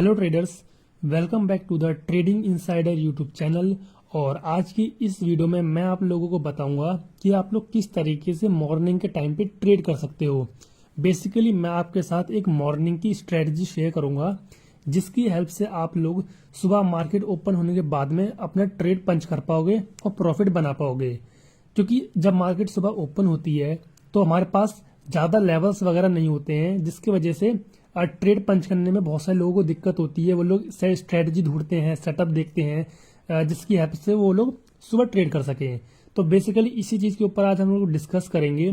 Hello traders, welcome back to the Trading Insider YouTube channel. और आज की इस वीडियो में मैं आप लोगों को बताऊंगा कि आप लोग किस तरीके से मॉर्निंग के टाइम पे ट्रेड कर सकते हो। बेसिकली मैं आपके साथ एक मॉर्निंग की स्ट्रेटजी शेयर करूंगा जिसकी हेल्प से आप लोग सुबह मार्केट ओपन होने के बाद में अपना ट्रेड पंच कर पाओगे और प्रॉफिट बना पाओगे। क्योंकि जब मार्केट सुबह ओपन होती है तो हमारे पास ज़्यादा लेवल्स वगैरह नहीं होते हैं, जिसकी वजह से ट्रेड पंच करने में बहुत सारे लोगों को दिक्कत होती है। वो लोग स्ट्रेटजी ढूंढते हैं, सेटअप देखते हैं, जिसकी हेल्प से वो लोग सुबह ट्रेड कर सकें। तो बेसिकली इसी चीज़ के ऊपर आज हम लोग डिस्कस करेंगे।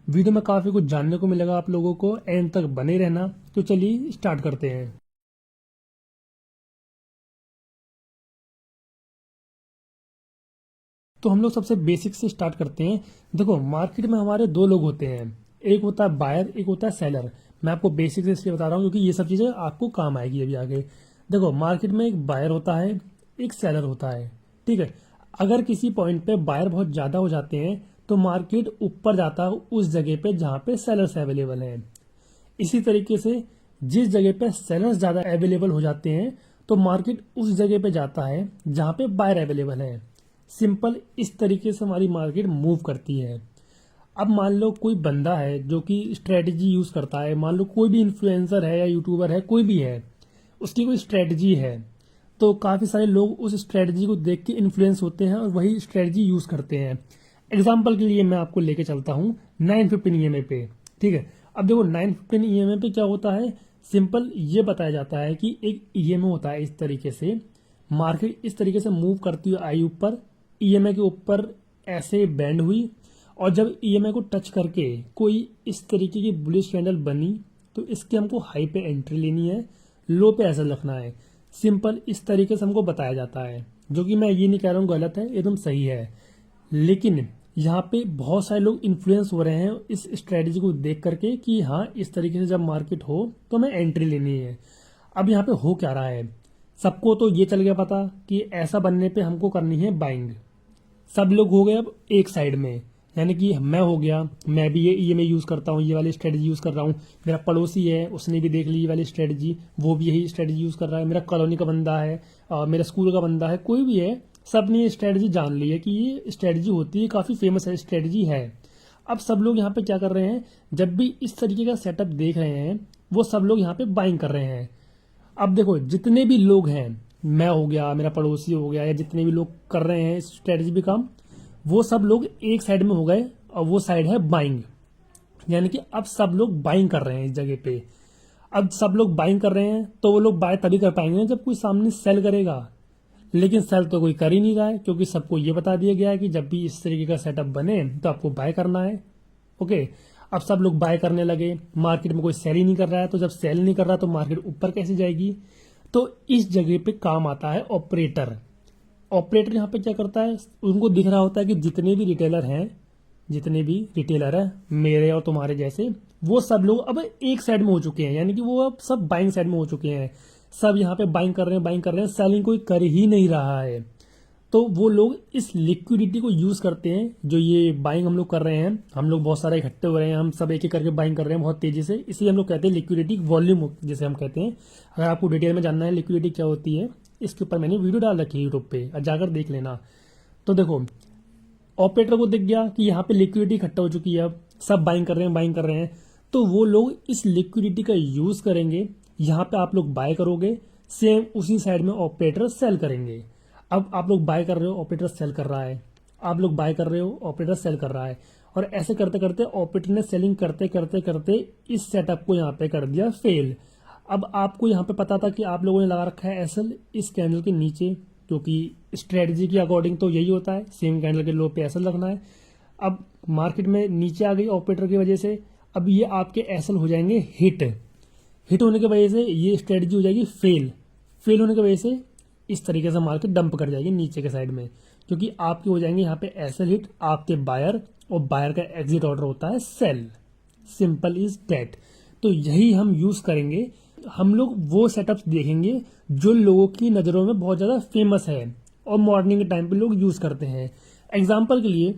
वीडियो में काफ़ी कुछ जानने को मिलेगा आप लोगों को, एंड तक बने रहना। तो चलिए स्टार्ट करते हैं। तो हम लोग सबसे बेसिक से स्टार्ट करते हैं। देखो, मार्केट में हमारे दो लोग होते हैं, एक होता है बायर, एक होता है सेलर। मैं आपको बेसिक से इसलिए बता रहा हूँ क्योंकि ये सब चीज़ें आपको काम आएगी अभी आगे। देखो, मार्केट में एक बायर होता है, एक सेलर होता है, ठीक है। अगर किसी पॉइंट पे बायर बहुत ज़्यादा हो जाते हैं तो मार्केट ऊपर जाता है उस जगह पे जहाँ पे सेलर्स अवेलेबल हैं। इसी तरीके से जिस जगह पे सेलर्स ज़्यादा अवेलेबल हो जाते हैं तो मार्केट उस जगह पे जाता है जहाँ पे बायर अवेलेबल है। सिंपल इस तरीके से हमारी मार्केट मूव करती है। अब मान लो कोई बंदा है जो कि स्ट्रेटजी यूज करता है, मान लो कोई भी इन्फ्लुएंसर है या यूट्यूबर है, कोई भी है, उसकी कोई स्ट्रेटजी है, तो काफी सारे लोग उस स्ट्रेटजी को देख के इन्फ्लुएंस होते हैं और वही स्ट्रेटजी यूज करते हैं। एग्जाम्पल के लिए मैं आपको लेके चलता हूँ 915 ईएमए पे, ठीक है। अब देखो 915 ईएमए पे क्या होता है, सिंपल ये बताया जाता है कि एक ईएमए होता है, इस तरीके से मार्केट इस तरीके से मूव करती हुई आई ऊपर, ईएमए के ऊपर ऐसे बैंड हुई, और जब ईएमए को टच करके कोई इस तरीके की बुलिश कैंडल बनी तो इसके हमको हाई पे एंट्री लेनी है, लो पे ऐसा रखना है। सिंपल इस तरीके से हमको बताया जाता है, जो कि मैं ये नहीं कह रहा हूँ गलत है, एकदम सही है। लेकिन यहाँ पे बहुत सारे लोग इन्फ्लुएंस हो रहे हैं इस स्ट्रेटजी को देख करके कि हाँ, इस तरीके से जब मार्केट हो तो हमें एंट्री लेनी है। अब यहाँ पे हो क्या रहा है, सबको तो ये चल गया पता कि ऐसा बनने पे हमको करनी है बाइंग। सब लोग हो गए अब एक साइड में, यानी कि मैं हो गया, मैं भी ये ईएमए यूज करता हूँ, ये वाली स्ट्रेटजी यूज कर रहा हूँ। मेरा पड़ोसी है, उसने भी देख ली ये वाली स्ट्रेटजी, वो भी यही स्ट्रेटजी यूज कर रहा है। मेरा कॉलोनी का बंदा है, मेरा स्कूल का बंदा है, कोई भी है, सब ने ये स्ट्रेटजी जान ली है कि ये स्ट्रेटजी होती है, काफी फेमस है स्ट्रेटजी है। अब सब लोग यहाँ पे क्या कर रहे हैं, जब भी इस तरीके का सेटअप देख रहे हैं वो सब लोग यहाँ पे बाइंग कर रहे हैं। अब देखो, जितने भी लोग हैं, मैं हो गया, मेरा पड़ोसी हो गया, या जितने भी लोग कर रहे हैं स्ट्रेटजी भी काम, वो सब लोग एक साइड में हो गए और वो साइड है बाइंग। यानी कि अब सब लोग बाइंग कर रहे हैं इस जगह पे। अब सब लोग बाइंग कर रहे हैं तो वो लोग बाय तभी कर पाएंगे जब कोई सामने सेल करेगा। लेकिन सेल तो कोई कर ही नहीं रहा है, क्योंकि सबको ये बता दिया गया है कि जब भी इस तरीके का सेटअप बने तो आपको बाय करना है। ओके, अब सब लोग बाय करने लगे, मार्केट में कोई सेल ही नहीं कर रहा है, तो जब सेल नहीं कर रहा तो मार्केट ऊपर कैसे जाएगी। तो इस जगह पे काम आता है ऑपरेटर। ऑपरेटर यहाँ पे क्या करता है, उनको दिख रहा होता है कि जितने भी रिटेलर हैं, जितने भी रिटेलर हैं मेरे और तुम्हारे जैसे, वो सब लोग अब एक साइड में हो चुके हैं, यानी कि वो अब सब बाइंग साइड में हो चुके हैं। सब यहाँ पे बाइंग कर रहे हैं, बाइंग कर रहे हैं, सेलिंग कोई कर ही नहीं रहा है। तो वो लोग इस लिक्विडिटी को यूज करते हैं, जो ये बाइंग हम लोग कर रहे हैं, हम लोग बहुत सारे इकट्ठे हो रहे हैं, हम सब एक एक करके बाइंग कर रहे हैं बहुत तेजी से, इसलिए हम लोग कहते हैं लिक्विडिटी वॉल्यूम जिसे हम कहते हैं। अगर आपको डिटेल में जानना है लिक्विडिटी क्या होती है, इसके ऊपर मैंने वीडियो डाल रखी है यूट्यूब पे, जाकर देख लेना। तो देखो, ऑपरेटर को दिख गया कि यहाँ पे लिक्विडिटी इकट्ठा हो चुकी है, अब सब बाइंग कर रहे हैं, बाइंग कर रहे हैं, तो वो लोग इस लिक्विडिटी का यूज करेंगे। यहाँ पे आप लोग बाय करोगे, सेम उसी साइड में ऑपरेटर सेल करेंगे। अब आप लोग बाय कर रहे हो, ऑपरेटर सेल कर रहा है, आप लोग बाय कर रहे हो, ऑपरेटर सेल कर रहा है, और ऐसे करते करते ऑपरेटर ने सेलिंग करते करते करते इस सेटअप को यहाँ पे कर दिया फेल। अब आपको यहाँ पे पता था कि आप लोगों ने लगा रखा है एसएल इस कैंडल के नीचे, क्योंकि स्ट्रेटजी के अकॉर्डिंग तो यही होता है, सेम कैंडल के लो पे एसएल रखना है। अब मार्केट में नीचे आ गई ऑपरेटर की वजह से, अब ये आपके एसएल हो जाएंगे हिट। हिट होने की वजह से ये स्ट्रेटजी हो जाएगी फेल। फेल होने की वजह से इस तरीके से मार्केट डंप कर जाएगी नीचे के साइड में, क्योंकि आपके हो जाएंगे यहाँ पे एसएल हिट, आपके बायर, और बायर का एग्जिट ऑर्डर होता है सेल। Simple is that. तो यही हम यूज करेंगे। हम लोग वो सेटअप्स देखेंगे जो लोगों की नज़रों में बहुत ज़्यादा फेमस है और मॉर्निंग के टाइम पे लोग यूज करते हैं। एग्जाम्पल के लिए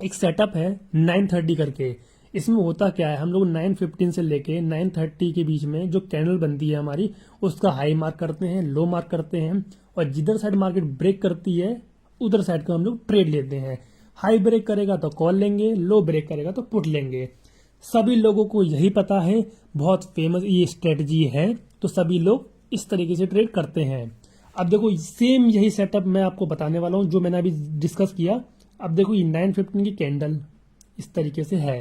एक सेटअप है 930 करके, इसमें होता क्या है, हम लोग 9:15 से लेके 9:30 के बीच में जो कैंडल बनती है हमारी, उसका हाई मार्क करते हैं, लो मार्क करते हैं, और जिधर साइड मार्केट ब्रेक करती है उधर साइड का हम लोग ट्रेड लेते हैं। हाई ब्रेक करेगा तो कॉल लेंगे, लो ब्रेक करेगा तो पुट लेंगे। सभी लोगों को यही पता है, बहुत फेमस ये स्ट्रेटजी है, तो सभी लोग इस तरीके से ट्रेड करते हैं। अब देखो सेम यही सेटअप मैं आपको बताने वाला हूं जो मैंने अभी डिस्कस किया। अब देखो ये 9:15 की कैंडल इस तरीके से है।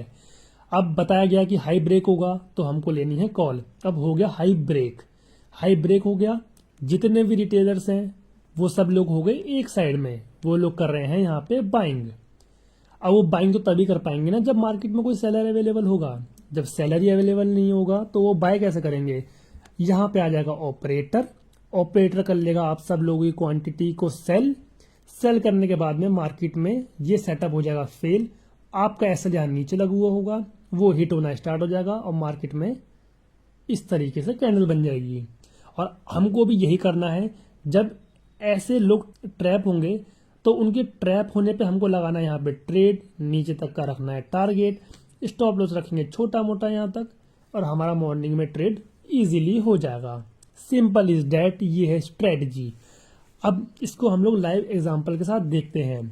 अब बताया गया कि हाई ब्रेक होगा तो हमको लेनी है कॉल। अब हो गया हाई ब्रेक, हाई ब्रेक हो गया, जितने भी रिटेलर्स हैं वो सब लोग हो गए एक साइड में, वो लोग कर रहे हैं यहाँ पे बाइंग। अब वो बाइंग तो तभी कर पाएंगे ना जब मार्केट में कोई सेलर अवेलेबल होगा। जब सेलर ही अवेलेबल नहीं होगा तो वो बाय कैसे करेंगे। यहाँ पे आ जाएगा ऑपरेटर, ऑपरेटर कर लेगा आप सब लोगों की क्वांटिटी को सेल, सेल करने के बाद में मार्केट में ये सेटअप हो जाएगा फेल। आपका एसएल यहाँ नीचे लगा हुआ होगा, वो हिट होना स्टार्ट हो जाएगा और मार्केट में इस तरीके से कैंडल बन जाएगी। और हमको भी यही करना है, जब ऐसे लोग ट्रैप होंगे तो उनके ट्रैप होने पे हमको लगाना है यहाँ पे ट्रेड, नीचे तक का रखना है टारगेट, स्टॉप लॉस रखेंगे छोटा मोटा यहाँ तक, और हमारा मॉर्निंग में ट्रेड इजीली हो जाएगा। सिंपल इज डैट, ये है स्ट्रेटजी। अब इसको हम लोग लाइव एग्जांपल के साथ देखते हैं।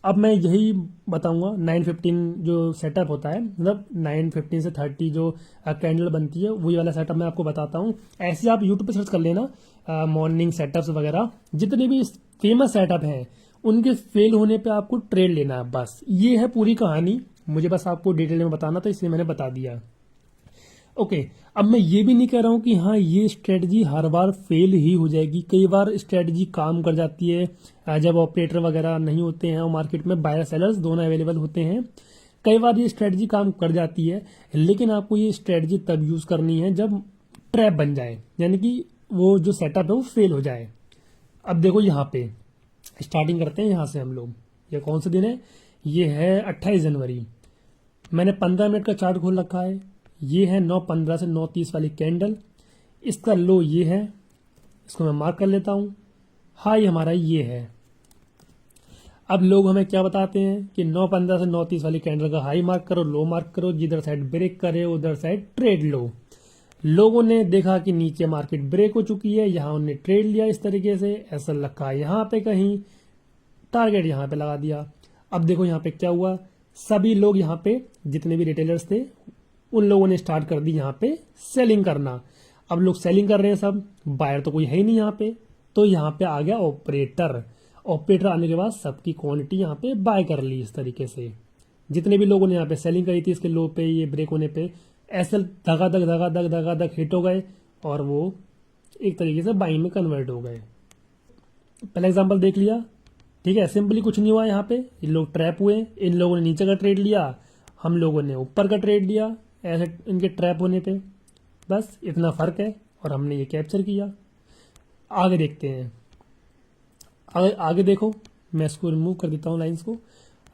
अब मैं यही बताऊंगा 9:15 जो सेटअप होता है, मतलब 9:15 से 30 जो कैंडल बनती है वही वाला सेटअप मैं आपको बताता हूँ। ऐसे आप यूट्यूब पे सर्च कर लेना मॉर्निंग सेटअप्स वगैरह, जितने भी फेमस सेटअप हैं उनके फेल होने पे आपको ट्रेड लेना है, बस ये है पूरी कहानी। मुझे बस आपको डिटेल में बताना था इसलिए मैंने बता दिया। ओके, अब मैं ये भी नहीं कह रहा हूँ कि हाँ ये स्ट्रेटजी हर बार फेल ही हो जाएगी। कई बार स्ट्रेटजी काम कर जाती है जब ऑपरेटर वगैरह नहीं होते हैं और मार्केट में बायर सेलर्स दोनों अवेलेबल होते हैं। कई बार ये स्ट्रेटजी काम कर जाती है, लेकिन आपको ये स्ट्रेटजी तब यूज करनी है जब ट्रैप बन जाए, यानी कि वो जो सेटअप है वो फेल हो जाए। अब देखो यहाँ पे स्टार्टिंग करते हैं यहाँ से हम लोग। ये कौन सा दिन है, ये है 28 जनवरी। मैंने 15 मिनट का चार्ट खोल रखा है। ये है 9:15 से 9:30 वाली कैंडल, इसका लो ये है, इसको मैं मार्क कर लेता हूं। हाई हमारा ये है। अब लोग हमें क्या बताते हैं कि 9:15 से 9:30 वाली कैंडल का हाई मार्क करो, लो मार्क करो, जिधर साइड ब्रेक करे उधर साइड ट्रेड लो। लोगों ने देखा कि नीचे मार्केट ब्रेक हो चुकी है, यहां उन्होंने ट्रेड लिया इस तरीके से, ऐसा रखा यहाँ पे कहीं, टारगेट यहाँ पे लगा दिया। अब देखो यहाँ पे क्या हुआ, सभी लोग यहाँ पे जितने भी रिटेलर्स थे उन लोगों ने स्टार्ट कर दी यहाँ पे सेलिंग करना। अब लोग सेलिंग कर रहे हैं सब, बायर तो कोई है ही नहीं यहाँ पे, तो यहाँ पे आ गया ऑपरेटर। ऑपरेटर आने के बाद सबकी क्वांटिटी यहाँ पे बाय कर ली इस तरीके से। जितने भी लोगों ने यहाँ पे सेलिंग करी थी इसके लो पे, ये ब्रेक होने पे ऐसे धगा धक हिट हो गए और वो एक तरीके से बाइंग में कन्वर्ट हो गए। पहला एग्जांपल देख लिया, ठीक है। सिंपली कुछ नहीं हुआ, यहाँ पे इन लोग ट्रैप हुए, इन लोगों ने नीचे का ट्रेड लिया, हम लोगों ने ऊपर का ट्रेड लिया ऐसे इनके ट्रैप होने पे, बस इतना फर्क है और हमने ये कैप्चर किया। आगे देखते हैं, आगे आगे देखो, मैं इसको रिमूव कर देता हूँ लाइंस को।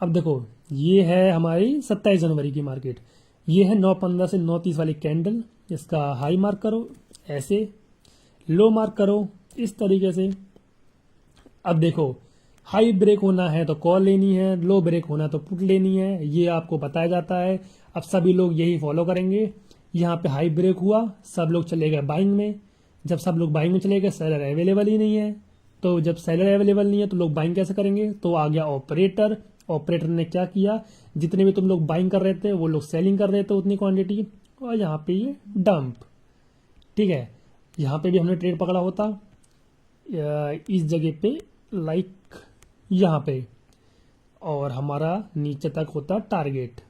अब देखो ये है हमारी 27 जनवरी की मार्केट, ये है 9:15 से 9:30 वाली कैंडल, इसका हाई मार्क करो ऐसे, लो मार्क करो इस तरीके से। अब देखो हाई ब्रेक होना है तो कॉल लेनी है, लो ब्रेक होना तो पुट लेनी है, ये आपको बताया जाता है। अब सभी लोग यही फॉलो करेंगे। यहाँ पे हाई ब्रेक हुआ, सब लोग चले गए बाइंग में। जब सब लोग बाइंग में चले गए, सेलर अवेलेबल ही नहीं है, तो जब सेलर अवेलेबल नहीं है तो लोग बाइंग कैसे करेंगे, तो आ गया ऑपरेटर। ऑपरेटर ने क्या किया, जितने भी तुम लोग बाइंग कर रहे थे वो लोग सेलिंग कर रहे थे उतनी क्वांटिटी, और यहाँ पे ये डंप, ठीक है। यहाँ पे भी हमने ट्रेड पकड़ा होता इस जगह पे, लाइक यहाँ पे, और हमारा नीचे तक होता टारगेट।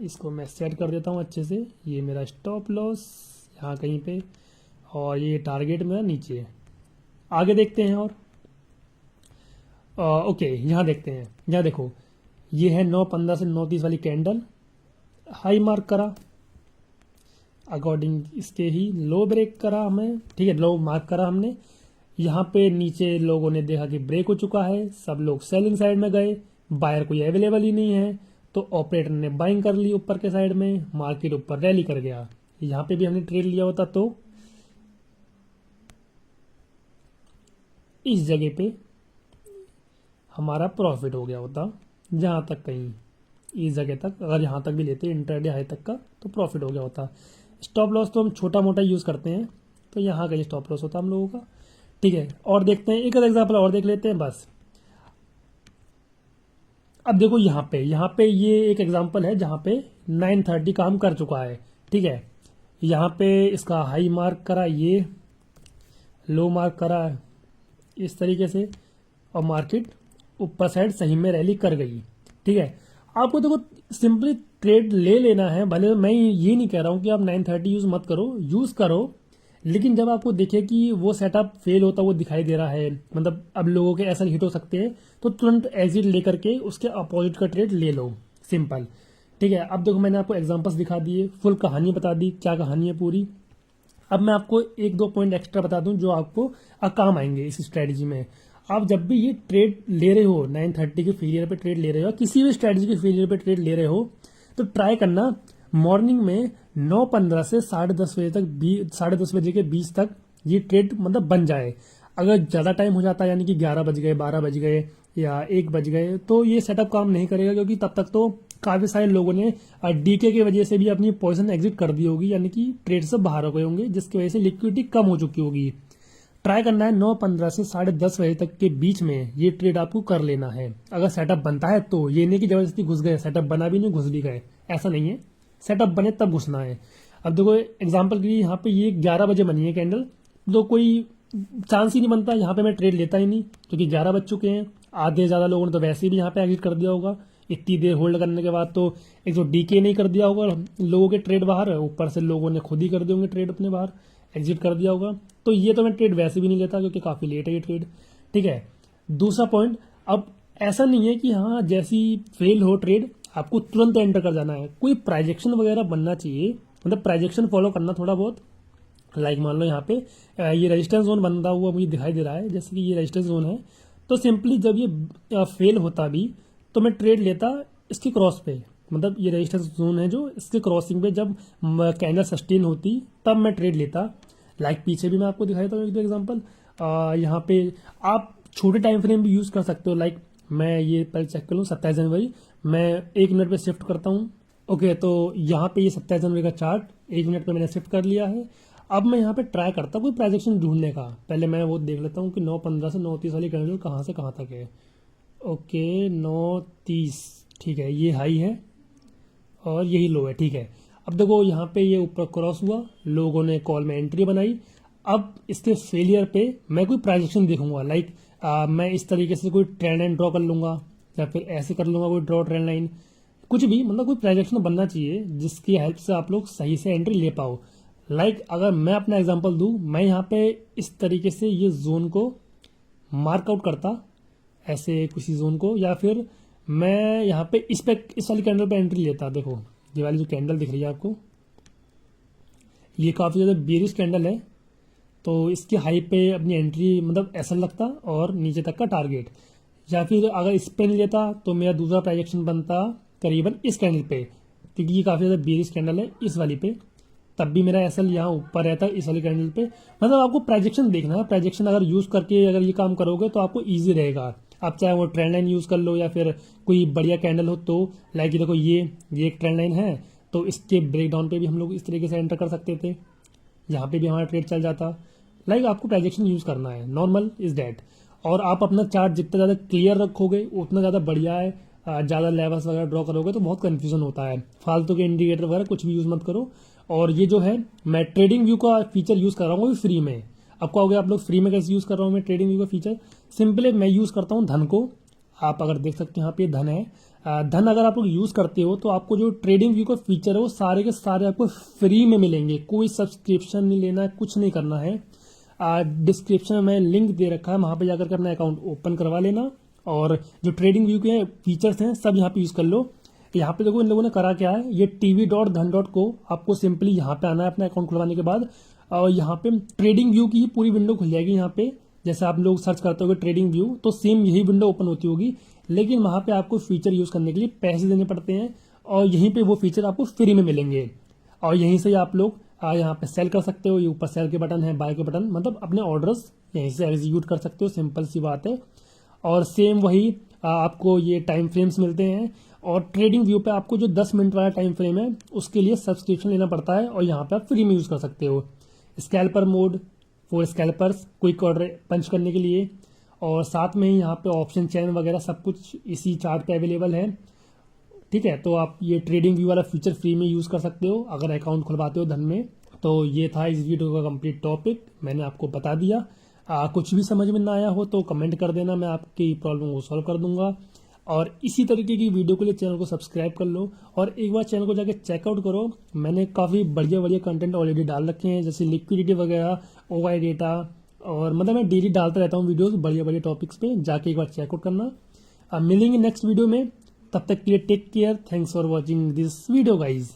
इसको मैं सेट कर देता हूँ अच्छे से, ये मेरा स्टॉप लॉस यहाँ कहीं पे, और ये टारगेट मेरा नीचे। आगे देखते हैं और ओके यहाँ देखते हैं, यहाँ देखो ये है 9:15 से 9:30 वाली कैंडल, हाई मार्क करा, अकॉर्डिंग इसके ही लो ब्रेक करा हमें, ठीक है, लो मार्क करा हमने। यहाँ पे नीचे लोगों ने देखा कि ब्रेक हो चुका है, सब लोग सेलिंग साइड में गए, बायर कोई अवेलेबल ही नहीं है, तो ऑपरेटर ने बाइंग कर ली ऊपर के साइड में, मार्केट ऊपर रैली कर गया। यहाँ पे भी हमने ट्रेड लिया होता तो इस जगह पे हमारा प्रॉफिट हो गया होता, जहां तक कहीं इस जगह तक, अगर यहाँ तक भी लेते इंट्राडे हाई तक का तो प्रॉफिट हो गया होता। स्टॉप लॉस तो हम छोटा मोटा यूज़ करते हैं, तो यहाँ का ये स्टॉप लॉस होता है हम लोगों का। ठीक है, और देखते हैं एक एग्जाम्पल और देख लेते हैं बस। अब देखो यहाँ पे ये एक एग्जाम्पल है जहाँ पे 930 काम कर चुका है। ठीक है, यहाँ पे इसका हाई मार्क करा, ये लो मार्क करा इस तरीके से, और मार्केट ऊपर साइड सही में रैली कर गई। ठीक है, आपको देखो सिंपली ट्रेड ले लेना है। भले मैं ये नहीं कह रहा हूँ कि आप 930 यूज मत करो, यूज करो, लेकिन जब आपको दिखे कि वो सेटअप फेल होता वो दिखाई दे रहा है, मतलब अब लोगों के ऐसा हिट हो सकते हैं, तो तुरंत एग्जिट लेकर के उसके अपोजिट का ट्रेड ले लो, सिंपल। ठीक है, अब देखो मैंने आपको एग्जांपल्स दिखा दिए, फुल कहानी बता दी, क्या कहानी है पूरी। अब मैं आपको एक दो पॉइंट एक्स्ट्रा बता दूं जो आपको काम आएंगे इस स्ट्रेटजी में। आप जब भी ये ट्रेड ले रहे हो, 930 के फेलियर पे ट्रेड ले रहे हो, किसी भी स्ट्रेटजी के फेलियर पे ट्रेड ले रहे हो, तो ट्राई करना मॉर्निंग में 9:15 से 10:30 बजे तक, 10:30 बजे के बीच तक ये ट्रेड मतलब बन जाए। अगर ज़्यादा टाइम हो जाता है, यानी कि 11 बज गए, 12 बज गए या 1 बज गए, तो ये सेटअप काम नहीं करेगा, क्योंकि तब तक तो काफ़ी सारे लोगों ने डीके की वजह से भी अपनी पोजीशन एग्जिट कर दी होगी, यानी कि ट्रेड से बाहर हो गए होंगे, जिसकी वजह से लिक्विडिटी कम हो चुकी होगी। ट्राई करना है 9:15 से 10:30 बजे तक के बीच में ये ट्रेड आपको कर लेना है। अगर सेटअप बनता है तो, ये नहीं कि जबरदस्ती घुस गए, सेटअप बना भी नहीं घुस भी गए, ऐसा नहीं है। सेटअप बने तब घुसना है। अब देखो एग्जांपल के लिए यहाँ पे ये 11 बजे बनी है कैंडल, तो कोई चांस ही नहीं बनता, यहाँ पे मैं ट्रेड लेता ही नहीं, क्योंकि 11 बज चुके हैं। आधे ज़्यादा लोगों ने तो वैसे भी यहाँ पे एग्जिट कर दिया होगा, इतनी देर होल्ड करने के बाद तो एक तो डीके नहीं कर दिया होगा लोगों के ट्रेड बाहर, ऊपर से लोगों ने खुद ही कर दिए होंगे ट्रेड अपने बाहर, एग्जिट कर दिया होगा। तो ये तो मैं ट्रेड वैसे भी नहीं लेता, क्योंकि काफ़ी लेट है ये ट्रेड। ठीक है, दूसरा पॉइंट, अब ऐसा नहीं है कि हाँ जैसी फेल हो ट्रेड आपको तुरंत एंटर कर जाना है, कोई प्राइजेक्शन वगैरह बनना चाहिए, मतलब प्राइजेक्शन फॉलो करना थोड़ा बहुत। लाइक मान लो यहाँ पे ये रेजिस्टेंस जोन बनता हुआ मुझे दिखाई दे रहा है, जैसे कि ये रेजिस्टेंस जोन है, तो सिंपली जब ये फेल होता भी तो मैं ट्रेड लेता इसके क्रॉस पे, मतलब ये रेजिस्टेंस जोन है जो, इसके क्रॉसिंग पे जब कैंडल सस्टेन होती तब मैं ट्रेड लेता। लाइक पीछे भी मैं आपको दिखाई देता हूँ एक दो एग्जाम्पल। यहाँ पे आप छोटे टाइम फ्रेम भी यूज़ कर सकते हो। लाइक मैं ये पहले चेक कर लूँ, 27 जनवरी, मैं 1 मिनट पे शिफ्ट करता हूँ। ओके, तो यहाँ पे ये 27 जनवरी का चार्ट 1 मिनट पे मैंने शिफ्ट कर लिया है। अब मैं यहाँ पे ट्राई करता हूँ कोई प्राइजेक्शन ढूंढने का। पहले मैं वो देख लेता हूँ कि 9:15 से 9:30 वाली कैंडल कहाँ से कहाँ तक है। ओके, 9:30, ठीक है, ये हाई है और यही लो है। ठीक है, अब देखो यहाँ पे ये ऊपर क्रॉस हुआ, लोगों ने कॉल में एंट्री बनाई। अब इसके फेलियर पे मैं कोई प्राइजेक्शन देखूंगा। लाइक मैं इस तरीके से कोई ट्रेंड लाइन ड्रॉ कर लूंगा, या फिर ऐसे कर लूंगा कोई ड्रॉ ट्रेंड लाइन, कुछ भी, मतलब कोई प्राइजेक्शन बनना चाहिए जिसकी हेल्प से आप लोग सही से एंट्री ले पाओ। लाइक अगर मैं अपना एग्जांपल दूं, मैं यहाँ पे इस तरीके से ये जोन को मार्कआउट करता, ऐसे किसी जोन को, या फिर मैं यहाँ पे इस वाली कैंडल पे एंट्री लेता। देखो ये वाली जो कैंडल दिख रही है आपको, ये काफ़ी ज़्यादा बेरिश कैंडल है, तो इसके हाई पे अपनी एंट्री मतलब ऐसा लगता, और नीचे तक का टारगेट। या फिर अगर इस पे नहीं लेता तो मेरा दूसरा प्राइजेक्शन बनता करीबन इस कैंडल पे, क्योंकि ये काफ़ी ज़्यादा बेरिश कैंडल है इस वाली पे, तब भी मेरा एसएल यहाँ ऊपर रहता है इस वाली कैंडल पे। मतलब आपको प्राइजेक्शन देखना है, प्राइजेक्शन अगर यूज़ करके अगर ये काम करोगे तो आपको ईजी रहेगा। आप चाहे वो ट्रेंड लाइन यूज़ कर लो या फिर कोई बढ़िया कैंडल हो, तो लाइक देखो ये एक ट्रेंड लाइन है, तो इसके ब्रेकडाउन पे भी हम लोग इस तरीके से एंटर कर सकते थे, यहाँ पे भी हमारा ट्रेड चल जाता। लाइक आपको प्राइजेक्शन यूज़ करना है, नॉर्मल इज डैट। और आप अपना चार्ट जितना ज़्यादा क्लियर रखोगे उतना ज़्यादा बढ़िया है। ज़्यादा लेवल्स वगैरह ड्रॉ करोगे तो बहुत कन्फ्यूजन होता है, फालतू के इंडिकेटर वगैरह कुछ भी यूज़ मत करो। और ये जो है मैं ट्रेडिंग व्यू का फीचर यूज़ कर रहा हूँ फ्री में। आपको हो गया आप लोग फ्री में कैसे यूज़ कर रहा हूँ मैं ट्रेडिंग व्यू का फीचर, सिंपली मैं यूज़ करता हूँ धन को। आप अगर देख सकते हैं यहाँ पे धन है, धन अगर आप लोग यूज़ करते हो तो आपको जो ट्रेडिंग व्यू का फीचर है वो सारे के सारे आपको फ्री में मिलेंगे, कोई सब्सक्रिप्शन नहीं लेना है, कुछ नहीं करना है। डिस्क्रिप्शन में मैं लिंक दे रखा है, वहाँ पे जाकर के अपना अकाउंट ओपन करवा लेना, और जो ट्रेडिंग व्यू के फीचर्स हैं सब यहाँ पे यूज़ कर लो। यहाँ पे देखो इन लोगों ने करा क्या है, ये tv.dhan.co आपको सिंपली यहाँ पे आना है अपना अकाउंट खुलवाने के बाद, और यहाँ पे ट्रेडिंग व्यू की पूरी विंडो खुल जाएगी। यहाँ पे जैसे आप लोग सर्च करते हो ट्रेडिंग व्यू, तो सेम यही विंडो ओपन होती होगी, लेकिन वहाँ पे आपको फीचर यूज़ करने के लिए पैसे देने पड़ते हैं, और यहीं पे वो फीचर आपको फ्री में मिलेंगे। और यहीं से आप लोग यहाँ पे सेल कर सकते हो, ये ऊपर सेल के बटन है, बाय के बटन, मतलब अपने ऑर्डर्स यहीं से एग्जीक्यूट कर सकते हो, सिंपल सी बात है। और सेम वही आपको ये टाइम फ्रेम्स मिलते हैं। और ट्रेडिंग व्यू पे आपको जो 10 मिनट वाला टाइम फ्रेम है उसके लिए सब्सक्रिप्शन लेना पड़ता है, और यहाँ पे आप फ्री में यूज़ कर सकते हो। Scalper mode for scalpers, quick order punch करने के लिए, और साथ में ही यहाँ पे ऑप्शन चैन वगैरह सब कुछ इसी चार्ट पे अवेलेबल है। ठीक है, तो आप ये ट्रेडिंग व्यू वाला फीचर फ्री में यूज़ कर सकते हो अगर अकाउंट खुलवाते हो धन में। तो ये था इस वीडियो का कंप्लीट टॉपिक, मैंने आपको बता दिया। कुछ भी समझ में ना आया हो तो कमेंट कर देना, मैं आपकी प्रॉब्लम को सॉल्व कर दूंगा। और इसी तरीके की वीडियो के लिए चैनल को सब्सक्राइब कर लो, और एक बार चैनल को जाके चेकआउट करो। मैंने काफ़ी बढ़िया बढ़िया कंटेंट ऑलरेडी डाल रखे हैं, जैसे लिक्विडिटी वगैरह, ओवाई डेटा, और मतलब मैं डेली डालता रहता हूँ वीडियोस बढ़िया बढ़िया टॉपिक्स पे, जाके एक बार चेकआउट करना। अब मिलेंगे नेक्स्ट वीडियो में, तब तक के लिए take care, thanks for watching this video guys.